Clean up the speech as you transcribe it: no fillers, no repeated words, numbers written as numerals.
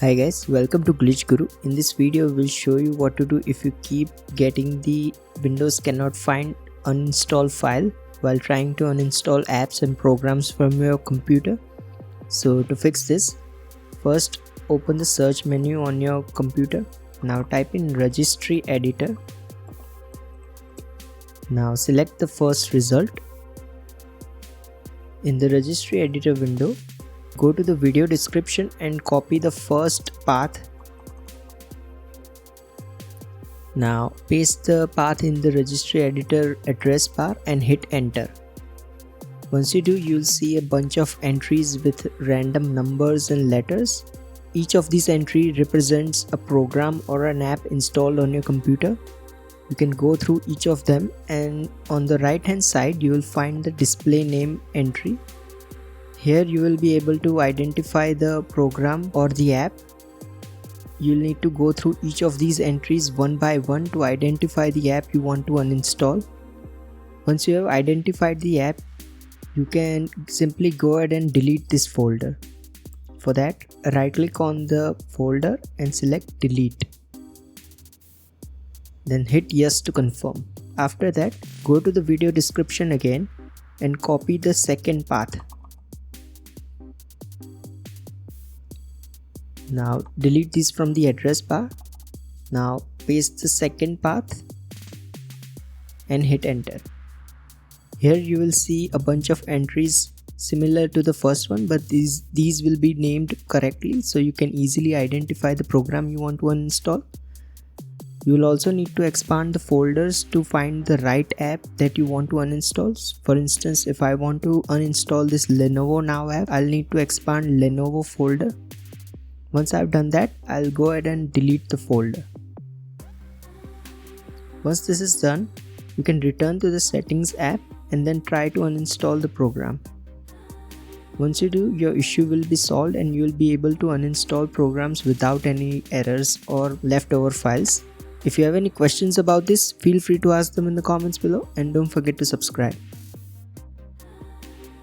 Hi guys, welcome to Glitch Guru. In this video we'll show you what to do if you keep getting the Windows cannot find uninstall file while trying to uninstall apps and programs from your computer. So to fix this, first open the search menu on your computer. Now type in Registry editor. Now select the first result. In the Registry editor window, go to the video description and copy the first path. Now paste the path in the registry editor address bar and hit enter. Once you do, you'll see a bunch of entries with random numbers and letters. Each of these entries represents a program or an app installed on your computer. You can go through each of them, and on the right hand side you will find the display name entry. Here you will be able to identify the program or the app. You'll need to go through each of these entries one by one to identify the app you want to uninstall. Once you have identified the app, you can simply go ahead and delete this folder. For that, right click on the folder and select delete. Then hit yes to confirm. After that, go to the video description again and copy the second path. Now delete these from the address bar. Now paste the second path and hit enter. Here you will see a bunch of entries similar to the first one, but these will be named correctly so you can easily identify the program you want to uninstall. You will also need to expand the folders to find the right app that you want to uninstall. For instance, if I want to uninstall this Lenovo Now app, I'll need to expand Lenovo folder. Once I've done that, I'll go ahead and delete the folder. Once this is done, you can return to the settings app and then try to uninstall the program. Once you do, your issue will be solved and you will be able to uninstall programs without any errors or leftover files. If you have any questions about this, feel free to ask them in the comments below, and don't forget to subscribe.